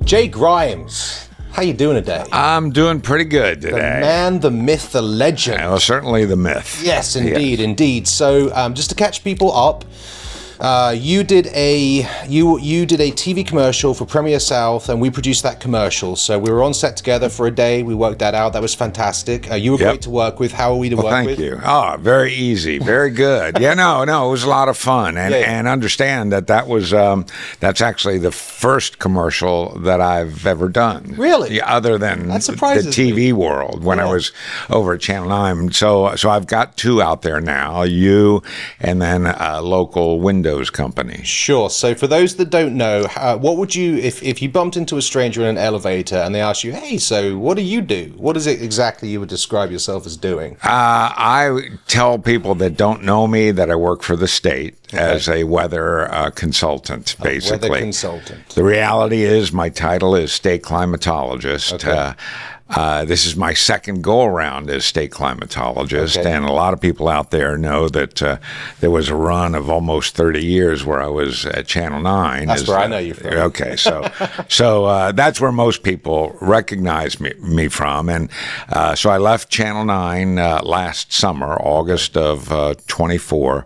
Jay Grymes, how you doing today? I'm doing pretty good today. The man, the myth, the legend. Well, certainly the myth. Yes, indeed, indeed. So, just to catch people up, you did a TV commercial for Premier South, and we produced that commercial. So we were on set together for a day. We worked that out. That was fantastic. You were great to work with. How are we to work with? Thank you. Oh, very easy, very good. Yeah, no, it was a lot of fun, and understand that was that's actually the first commercial that I've ever done. Really? Yeah, other than the me. TV world when I was over at Channel 9. So I've got two out there now. You and then a local window company. Sure. So for those that don't know, what would you, if you bumped into a stranger in an elevator and they asked you, hey, so what do you do? What is it exactly you would describe yourself as doing? I tell people that don't know me that I work for the state as a weather consultant, basically. Weather consultant. The reality is my title is state climatologist. Okay. This is my second go-around as state climatologist, and a lot of people out there know that there was a run of almost 30 years where I was at Channel 9. That's where I know you from. Okay, so that's where most people recognize me from, and so I left Channel 9 last summer, August of 24,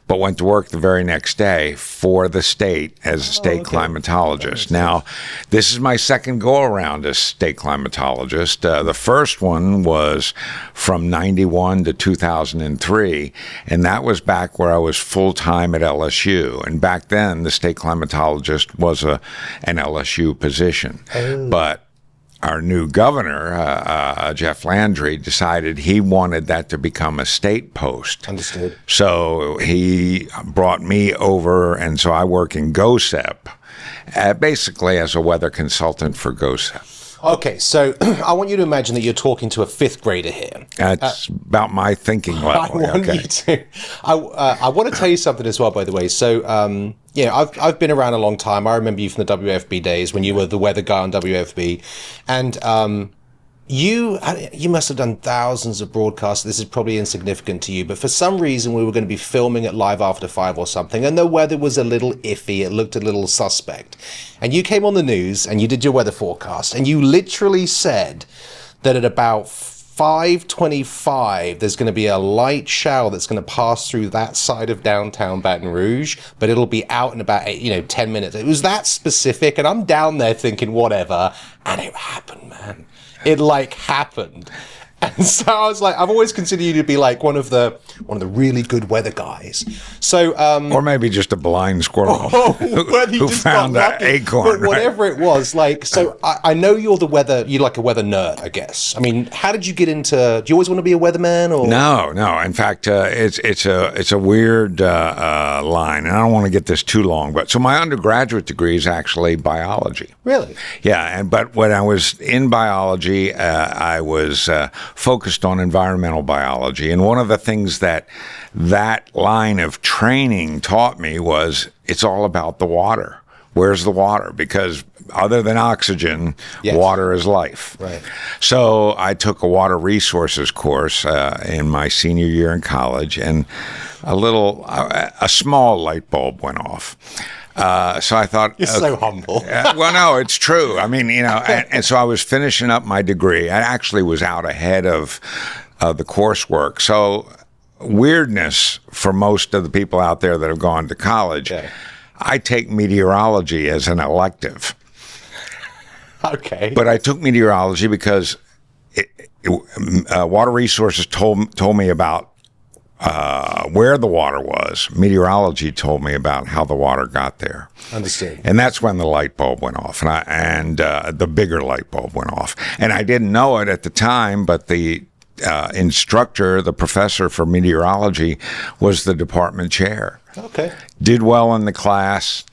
but went to work the very next day for the state as a state climatologist. Now, this is my second go-around as state climatologist. The first one was from 91 to 2003, and that was back where I was full-time at LSU. And back then, the state climatologist was an LSU position. But our new governor, Jeff Landry, decided he wanted that to become a state post. Understood. So he brought me over, and so I work in GOSEP, basically as a weather consultant for GOSEP. Okay, so I want you to imagine that you're talking to a fifth grader here. That's about my thinking level. I want to tell you something as well, by the way. So, I've been around a long time. I remember you from the WFB days when you were the weather guy on WFB, and you must have done thousands of broadcasts. This is probably insignificant to you, but for some reason we were going to be filming at Live After 5 or something, and the weather was a little iffy. It looked a little suspect. And you came on the news and you did your weather forecast, and you literally said that at about 5:25 there's going to be a light shower that's going to pass through that side of downtown Baton Rouge, but it'll be out in about 10 minutes. It was that specific, and I'm down there thinking whatever, and it happened, man. It happened. And so I was like, I've always considered you to be like one of the really good weather guys. So, or maybe just a blind squirrel who found an acorn. But whatever it was, so I know you're like a weather nerd, I guess. I mean, how did you get into? Do you always want to be a weatherman, or no? In fact, it's a weird line, and I don't want to get this too long. But so my undergraduate degree is actually biology. Really? Yeah, but when I was in biology, I was focused on environmental biology. And one of the things that line of training taught me was it's all about the water. Where's the water? Because other than oxygen, water is life. Right. So I took a water resources course in my senior year in college, and a small light bulb went off. So I thought, you're so humble. Well, no, it's true. I mean, and so I was finishing up my degree. I actually was out ahead of the coursework. So weirdness for most of the people out there that have gone to college. Okay. I take meteorology as an elective. Okay. But I took meteorology because water resources told me about where the water was. Meteorology told me about how the water got there. Understood. And that's when the light bulb went off, and the bigger light bulb went off. And I didn't know it at the time, but the instructor, the professor for meteorology, was the department chair. Okay. Did well in the class.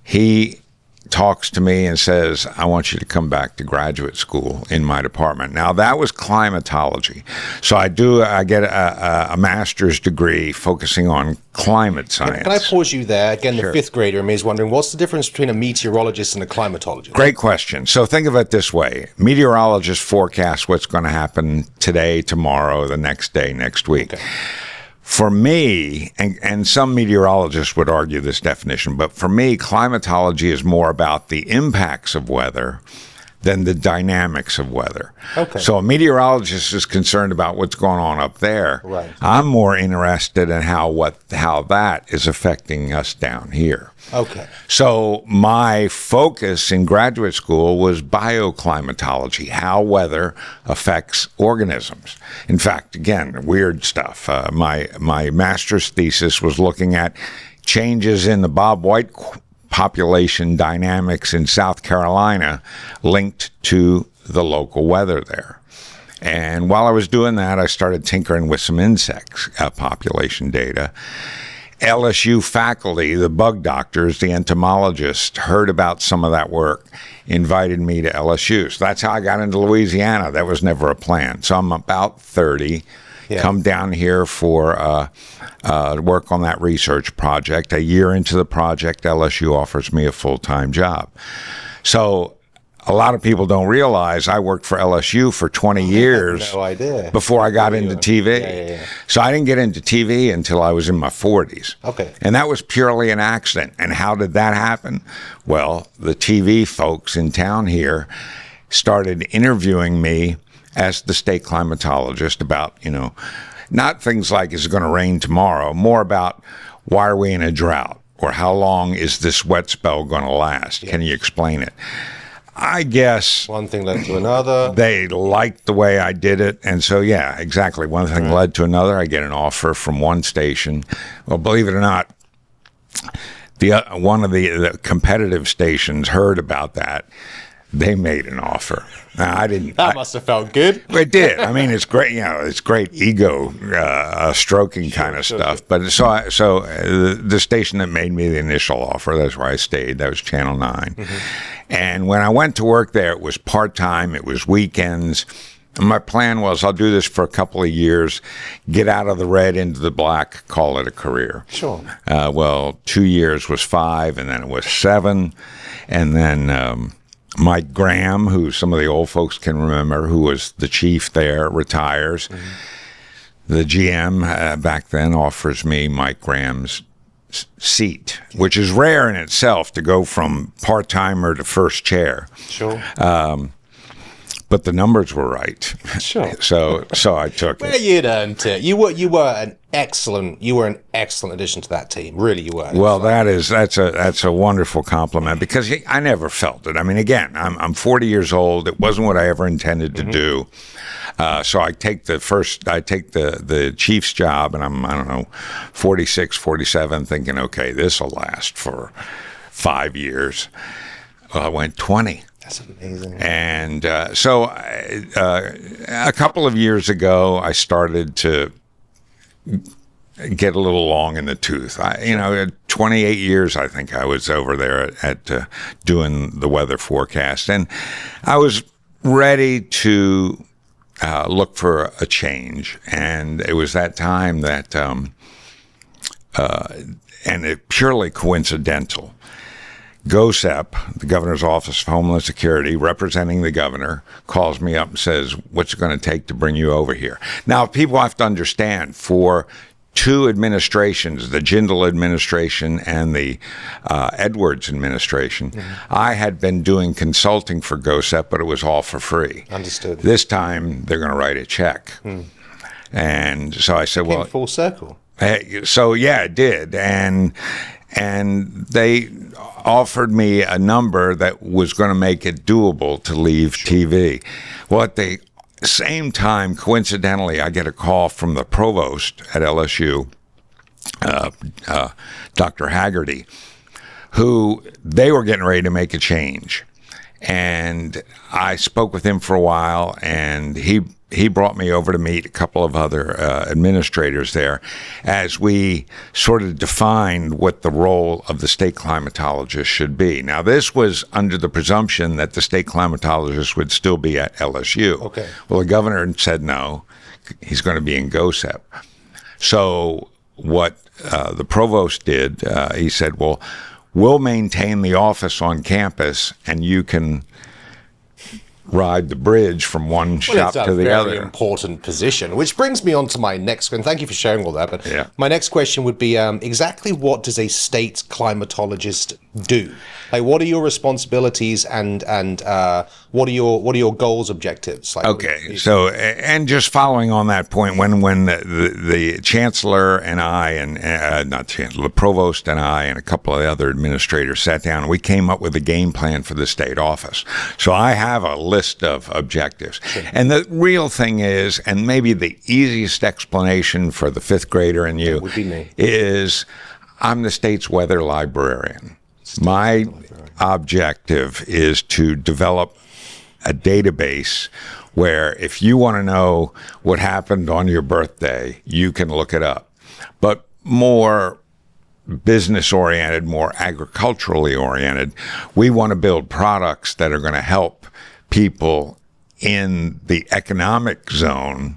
He talks to me and says, I want you to come back to graduate school in my department. Now, that was climatology. So I get a master's degree focusing on climate science. Can I pause you there? Again, the fifth grader in me is wondering, what's the difference between a meteorologist and a climatologist? Great question. So think of it this way. Meteorologists forecast what's going to happen today, tomorrow, the next day, next week. Okay. for me, and some meteorologists would argue this definition, but for me, climatology is more about the impacts of weather than the dynamics of weather. Okay. So a meteorologist is concerned about what's going on up there. Right. I'm more interested in how that is affecting us down here. Okay. So my focus in graduate school was bioclimatology, how weather affects organisms. In fact, again, weird stuff. My master's thesis was looking at changes in the bobwhite population dynamics in South Carolina linked to the local weather there. And while I was doing that, I started tinkering with some insects population data. LSU faculty, the bug doctors, the entomologists, heard about some of that work, invited me to LSU. So that's how I got into Louisiana. That was never a plan. So I'm about 30, come down here for work on that research project. A year into the project, LSU offers me a full-time job. So a lot of people don't realize I worked for LSU for 20 years no idea. before I got into TV. Yeah. So I didn't get into TV until I was in my 40s. Okay. And that was purely an accident. And how did that happen? Well, the TV folks in town here started interviewing me as the state climatologist about, not things like, is it going to rain tomorrow? More about, why are we in a drought? Or how long is this wet spell going to last? Can you explain it? I guess one thing led to another. They liked the way I did it. And so, yeah, exactly. One thing led to another. I get an offer from one station. Well, believe it or not, one of the competitive stations heard about that. They made an offer. Now, I didn't. That must have felt good. It did. I mean, it's great. It's great ego stroking kind of stuff. But so the station that made me the initial offer, that's where I stayed. That was Channel 9. Mm-hmm. And when I went to work there, it was part-time. It was weekends. And my plan was, I'll do this for a couple of years, get out of the red into the black, call it a career. Sure. Well, 2 years was 5, and then it was 7, and then Mike Graham, who some of the old folks can remember, who was the chief there, retires. Mm-hmm. The GM back then offers me Mike Graham's seat, which is rare in itself to go from part-timer to first chair. Sure. But the numbers were right. Sure. So I took well, it. You'd earned it. You were an excellent addition to that team. Really, you were. Well, that's a wonderful compliment, because I never felt it. I mean, again, I'm 40 years old. It wasn't what I ever intended to do. So I take the chief's job, and I'm, 46, 47, thinking, okay, this will last for 5 years. Well, I went 20. That's amazing. And so a couple of years ago, I started to get a little long in the tooth. 28 years, I think I was over there at doing the weather forecast. And I was ready to look for a change. And it was that time that, and it purely coincidental, GOSEP, the Governor's Office of Homeland Security, representing the governor, calls me up and says, what's it going to take to bring you over here? Now, people have to understand, for 2 administrations, the Jindal administration and the Edwards administration, I had been doing consulting for GOSEP, but it was all for free. Understood. This time, they're going to write a check. And so I said, well, full circle. So, yeah, it did. And they offered me a number that was going to make it doable to leave TV. Well, at the same time, coincidentally, I get a call from the provost at LSU, Dr. Haggerty, who they were getting ready to make a change. And I spoke with him for a while, and he brought me over to meet a couple of other administrators there as we sort of defined what the role of the state climatologist should be. Now, this was under the presumption that the state climatologist would still be at LSU. Okay. Well, the governor said no, he's going to be in GOSEP. So what the provost did, he said, well, we'll maintain the office on campus, and you can ride the bridge from one shop to the other. It's a very important position, which brings me on to my next, and thank you for sharing all that, but my next question would be, exactly what does a state climatologist do? Like, what are your responsibilities and what are your goals, objectives? Like, okay, so, and just following on that point, when the chancellor and I, and not chancellor, the provost and I, and a couple of the other administrators sat down, and we came up with a game plan for the state office. So I have a list of objectives. Sure. And the real thing is, and maybe the easiest explanation for the fifth grader and you would be me, is I'm the state's weather librarian. My objective is to develop a database where if you want to know what happened on your birthday, you can look it up. But more business-oriented, more agriculturally oriented, we want to build products that are going to help people in the economic zone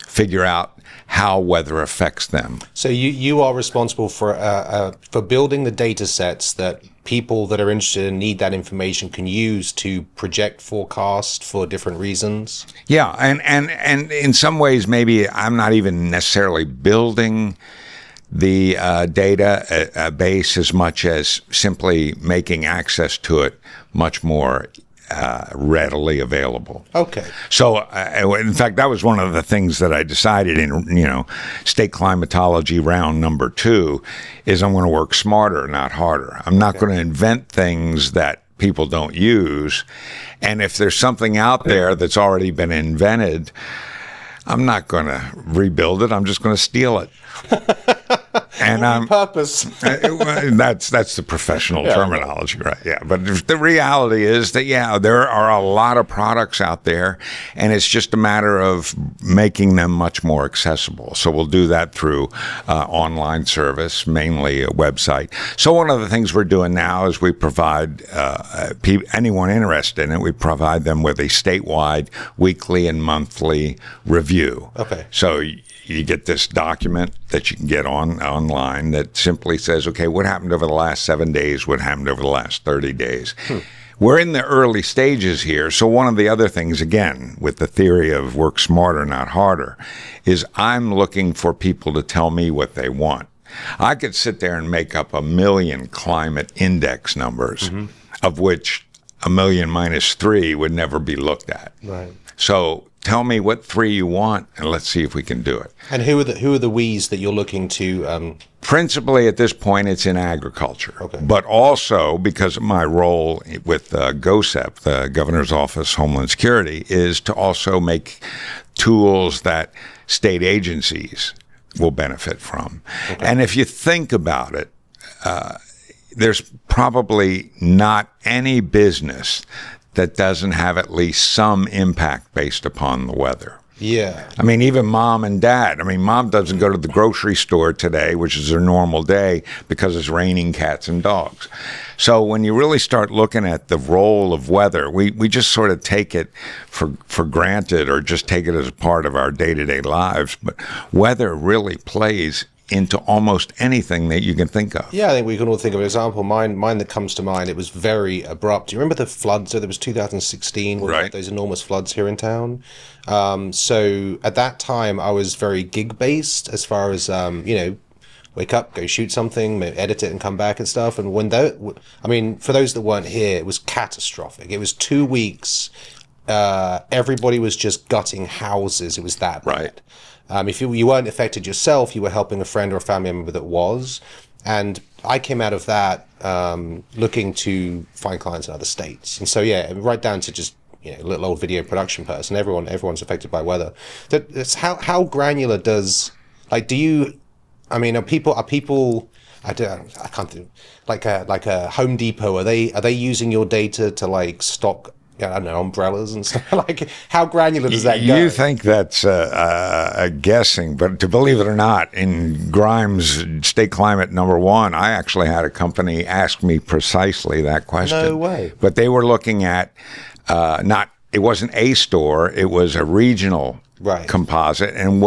figure out how weather affects them. So you are responsible for building the data sets that people that are interested and need that information can use to project forecast for different reasons? Yeah, and in some ways, maybe I'm not even necessarily building the data base as much as simply making access to it much more readily available. Okay. So, in fact, that was one of the things that I decided in, state climatology round number 2 is I'm going to work smarter, not harder. I'm not going to invent things that people don't use. And if there's something out there that's already been invented, I'm not going to rebuild it. I'm just going to steal it. And purpose. That's the professional terminology, right? Yeah. But the reality is that, there are a lot of products out there, and it's just a matter of making them much more accessible. So we'll do that through online service, mainly a website. So one of the things we're doing now is we provide anyone interested in it, we provide them with a statewide weekly and monthly review. Okay. So you get this document that you can get online that simply says, okay, what happened over the last 7 days? What happened over the last 30 days? We're in the early stages here. So one of the other things, again, with the theory of work smarter, not harder, is I'm looking for people to tell me what they want. I could sit there and make up 1 million climate index numbers, of which 1 million minus 3 would never be looked at. Right. So tell me what 3 you want, and let's see if we can do it. And who are the we's that you're looking to? Principally, at this point, it's in agriculture. Okay. But also, because of my role with GOSEP, the Governor's Office Homeland Security, is to also make tools that state agencies will benefit from. Okay. And if you think about it, there's probably not any business that doesn't have at least some impact based upon the weather. Yeah. I mean, even mom and dad. I mean, mom doesn't go to the grocery store today, which is her normal day, because it's raining cats and dogs. So when you really start looking at the role of weather, we just sort of take it for granted, or just take it as a part of our day-to-day lives. But weather really plays into almost anything that you can think of. Yeah, I think we can all think of an example. Mine that comes to mind, it was very abrupt. Do you remember the floods? So there was 2016, right. Those enormous floods here in town. So at that time, I was very gig-based as far as, wake up, go shoot something, edit it and come back and stuff. And for those that weren't here, it was catastrophic. It was 2 weeks. Everybody was just gutting houses. It was that bad. Right. If you weren't affected yourself, you were helping a friend or a family member that was. And I came out of that looking to find clients in other states. And so, right down to just, little old video production person. Everyone's affected by weather. That's how granular does, are people, I can't do, like a Home Depot, are they using your data to stock, I don't know, umbrellas and stuff? How granular does that go? You think that's guessing, but to believe it or not, in Grymes State Climate number 1, I actually had a company ask me precisely that question. No way. But they were looking at it wasn't a store, it was a regional composite, and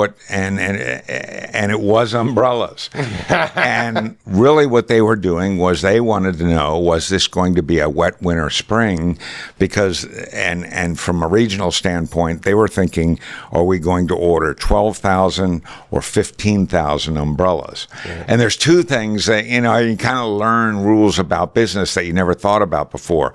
it was umbrellas. And really what they were doing was they wanted to know, was this going to be a wet winter spring? Because and from a regional standpoint, they were thinking, are we going to order 12,000 or 15,000 umbrellas? Yeah. And there's two things that you kind of learn rules about business that you never thought about before.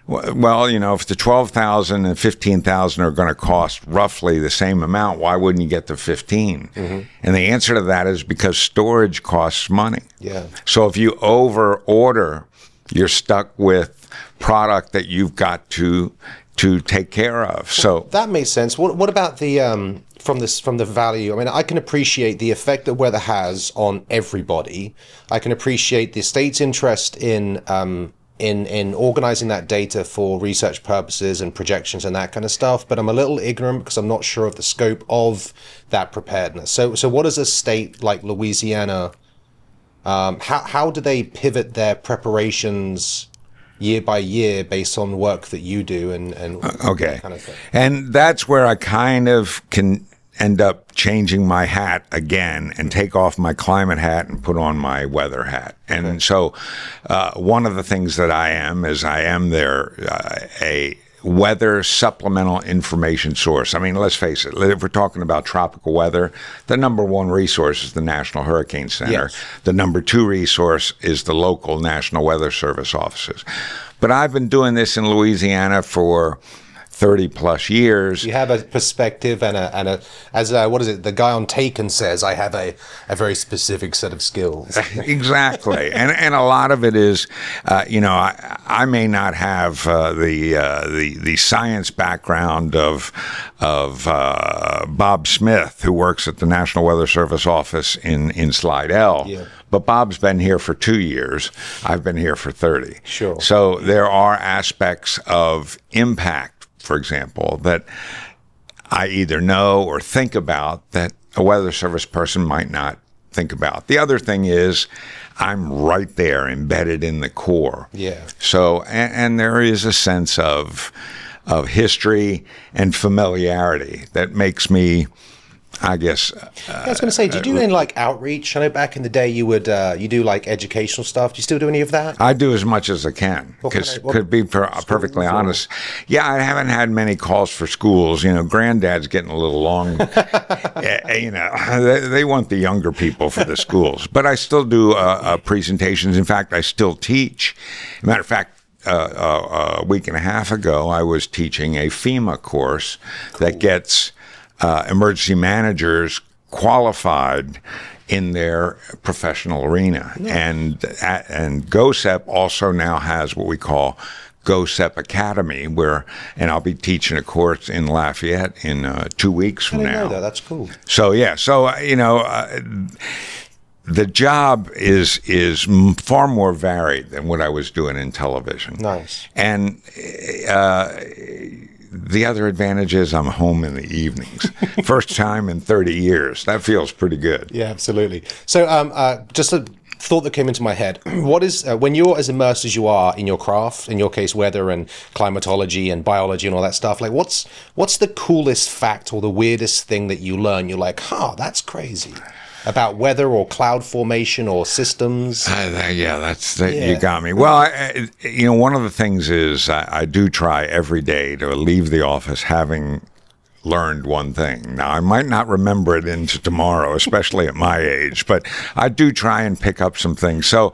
Well, if the 12,000 and 15,000 are going to cost roughly the same amount, why wouldn't you get the 15? Mm-hmm. And the answer to that is because storage costs money. Yeah. So if you over order, you're stuck with product that you've got to take care of. So that makes sense. What about the from the value? I mean, I can appreciate the effect that weather has on everybody. I can appreciate the state's interest in organizing that data for research purposes and projections and that kind of stuff, but I'm a little ignorant because I'm not sure of the scope of that preparedness. So what does a state like Louisiana, how do they pivot their preparations year by year based on work that you do and okay. that kind of thing? And that's where I kind of can end up changing my hat again and take off my climate hat and put on my weather hat. And okay. So one of the things that I am a weather supplemental information source. I mean, let's face it, if we're talking about tropical weather, the number one resource is the National Hurricane Center. Yes. The number two resource is the local National Weather Service offices. But I've been doing this in Louisiana for 30 plus years. You have a perspective and what is it? The guy on Taken says, I have a very specific set of skills. Exactly. and a lot of it is, I may not have the science background of Bob Smith, who works at the National Weather Service office in Slidell. Yeah. But Bob's been here for 2 years. I've been here for 30. Sure. So there are aspects of impact, for example, that I either know or think about that a weather service person might not think about. The other thing is I'm right there embedded in the core. Yeah. So, and there is a sense of history and familiarity that makes me, I guess. I was going to say, do you do any like outreach? I know back in the day you would you do like educational stuff. Do you still do any of that? I do as much as I can. Because could be perfectly honest. Yeah, I haven't had many calls for schools. Granddad's getting a little long. They want the younger people for the schools. But I still do presentations. In fact, I still teach. As a matter of fact, a week and a half ago, I was teaching a FEMA course that gets emergency managers qualified in their professional arena. Yeah. And GOSEP also now has what we call GOSEP Academy, and I'll be teaching a course in Lafayette in 2 weeks from now. I didn't know that. That's cool. So, yeah. So, the job is far more varied than what I was doing in television. Nice. And the other advantage is I'm home in the evenings. First time in 30 years. That feels pretty good. Yeah, absolutely. So just a thought that came into my head. What is, when you're as immersed as you are in your craft, in your case, weather and climatology and biology and all that stuff, like what's the coolest fact or the weirdest thing that you learn? You're like, that's crazy. About weather or cloud formation or systems? You got me. Well, one of the things is I do try every day to leave the office having learned one thing. Now, I might not remember it into tomorrow, especially at my age, but I do try and pick up some things. So,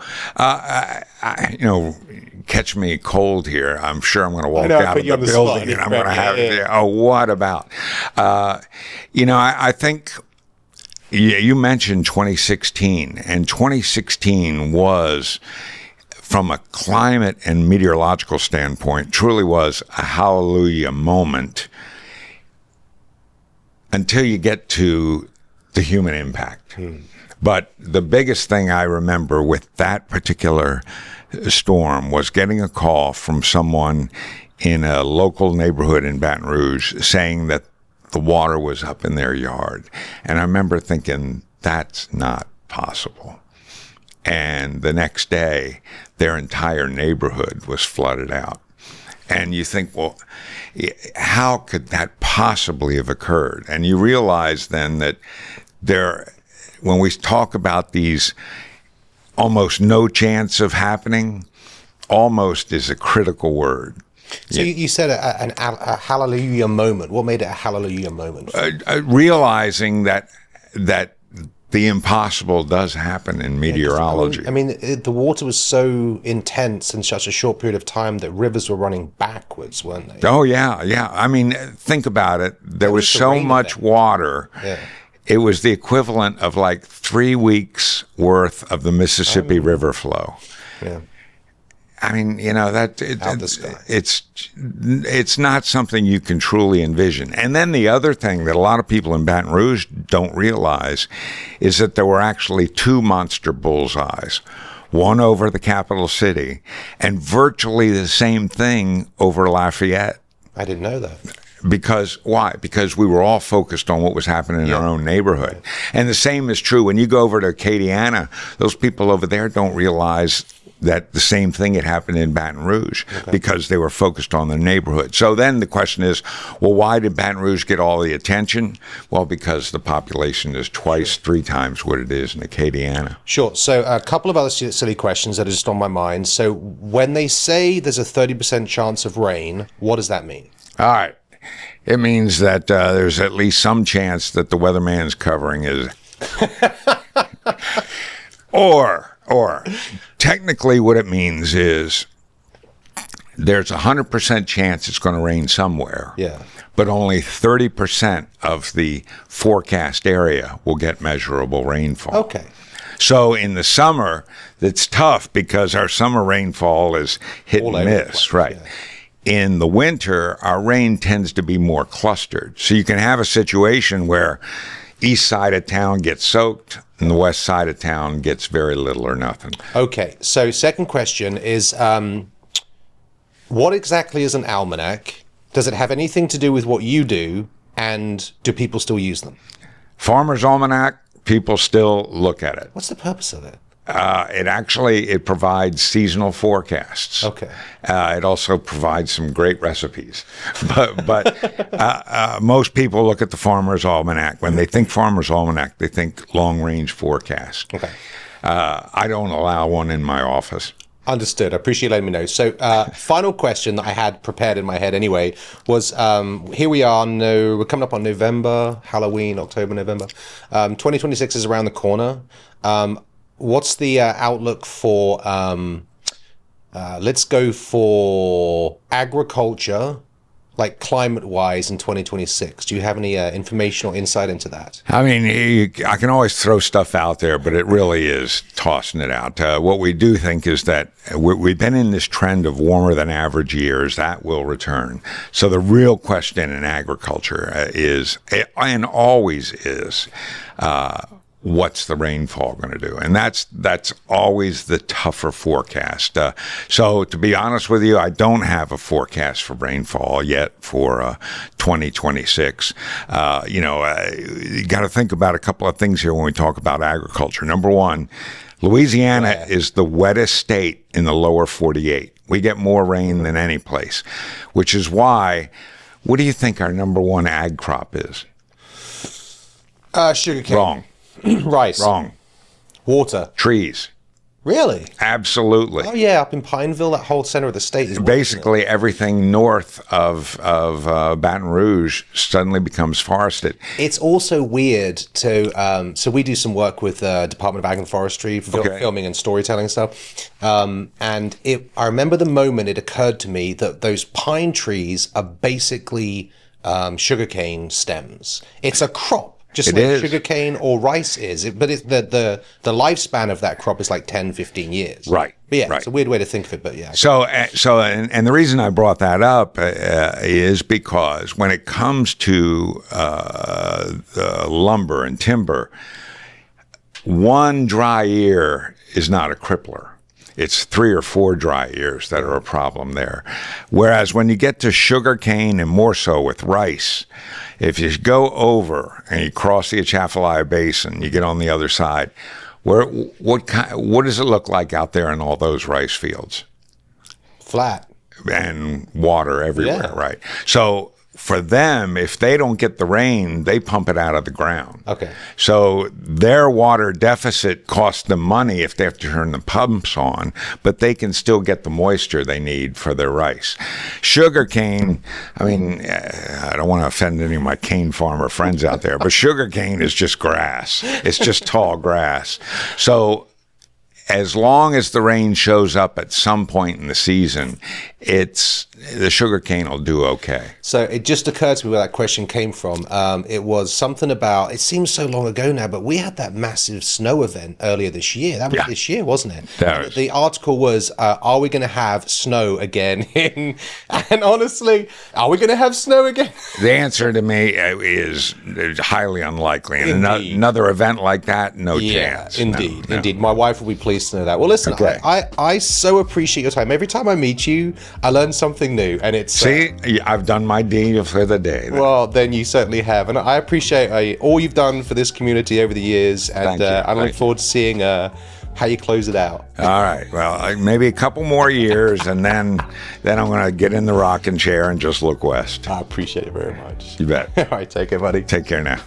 catch me cold here. I'm sure I'm going to walk out of the building and I'm going to have what about? I think... Yeah, you mentioned 2016, and 2016 was, from a climate and meteorological standpoint, truly was a hallelujah moment until you get to the human impact. But the biggest thing I remember with that particular storm was getting a call from someone in a local neighborhood in Baton Rouge saying that the water was up in their yard. And I remember thinking, that's not possible. And the next day, their entire neighborhood was flooded out. And you think, well, how could that possibly possibly have occurred? And you realize then that when we talk about these almost no chance of happening, almost is a critical word. So you said a hallelujah moment. What made it a hallelujah moment? Realizing that the impossible does happen in meteorology. I mean, the water was so intense in such a short period of time that rivers were running backwards, weren't they? Oh, yeah, yeah. I mean, think about it. There was so much water. Yeah. It was the equivalent of like 3 weeks worth of the Mississippi River flow. Yeah. I mean, you know, Out the sky. it's not something you can truly envision. And then the other thing that a lot of people in Baton Rouge don't realize is that there were actually 2 monster bullseyes, one over the capital city and virtually the same thing over Lafayette. I didn't know that. Because why? Because we were all focused on what was happening in our own neighborhood. Right. And the same is true when you go over to Acadiana. Those people over there don't realize that the same thing had happened in Baton Rouge because they were focused on their neighborhood. So then the question is, well, why did Baton Rouge get all the attention? Well, because the population is twice, 3 times what it is in Acadiana. Sure. So a couple of other silly questions that are just on my mind. So when they say there's a 30% chance of rain, what does that mean? All right. It means that there's at least some chance that the weatherman's covering is... Or technically what it means is there's a 100% chance it's going to rain somewhere. Yeah. But only 30% of the forecast area will get measurable rainfall. Okay. So in the summer, it's tough because our summer rainfall is hit and miss, right? Yeah. In the winter, our rain tends to be more clustered. So you can have a situation where east side of town gets soaked and the west side of town gets very little or nothing. Okay, so second question is, what exactly is an almanac? Does it have anything to do with what you do? And do people still use them? Farmer's Almanac, people still look at it. What's the purpose of it? It provides seasonal forecasts. Okay. It also provides some great recipes. But most people look at the Farmer's Almanac. When they think Farmer's Almanac, they think long-range forecast. Okay. I don't allow one in my office. Understood. I appreciate you letting me know. So final question that I had prepared in my head anyway was, here we are, we're coming up on November, Halloween, October, November. 2026 is around the corner. What's the outlook for, let's go for agriculture, like climate-wise in 2026? Do you have any information or insight into that? I mean, I can always throw stuff out there, but it really is tossing it out. What we do think is that we've been in this trend of warmer than average years. That will return. So the real question in agriculture is, and always is, what's the rainfall going to do? And that's always the tougher forecast. So to be honest with you, I don't have a forecast for rainfall yet for 2026. You got to think about a couple of things here when we talk about agriculture. Number one, Louisiana is the wettest state in the lower 48. We get more rain than any place, which is why, what do you think our number one ag crop is? Sugarcane. Wrong. Rice. Wrong. Water. Trees. Really? Absolutely. Oh yeah, up in Pineville, that whole center of the state is basically everything north of Baton Rouge suddenly becomes forested. It's also weird to so we do some work with Department of Ag and Forestry, filming and storytelling stuff, and I remember the moment it occurred to me that those pine trees are basically sugarcane stems. It's a crop. Just like sugarcane or rice is. But the lifespan of that crop is like 10, 15 years. Right. But yeah, right. It's a weird way to think of it, but yeah. So the reason I brought that up is because when it comes to lumber and timber, one dry year is not a crippler. It's 3 or 4 dry years that are a problem there. Whereas when you get to sugarcane and more so with rice, if you go over and you cross the Atchafalaya Basin, you get on the other side, what does it look like out there in all those rice fields? Flat. And water everywhere, right? So for them, if they don't get the rain, they pump it out of the ground. Okay. So their water deficit costs them money if they have to turn the pumps on, but they can still get the moisture they need for their rice. Sugarcane, I mean, I don't want to offend any of my cane farmer friends out there, but sugarcane is just grass. It's just tall grass. So as long as the rain shows up at some point in the season, the sugarcane will do okay. So it just occurred to me where that question came from. It was something about, it seems so long ago now, but we had that massive snow event earlier this year. That was this year, wasn't it? The article was, are we going to have snow again? And honestly, are we going to have snow again? The answer to me is highly unlikely. And another event like that, no chance. Indeed, indeed. My wife will be pleased to know that. Well, listen, I so appreciate your time. Every time I meet you, I learn something new, and it's see, I've done my deed for the day. Well, then you certainly have, and I appreciate all you've done for this community over the years, and I look forward to seeing how you close it out. All right. Well, maybe a couple more years, and then I'm going to get in the rocking chair and just look west. I appreciate it very much. You bet. All right, take care, buddy. Take care now.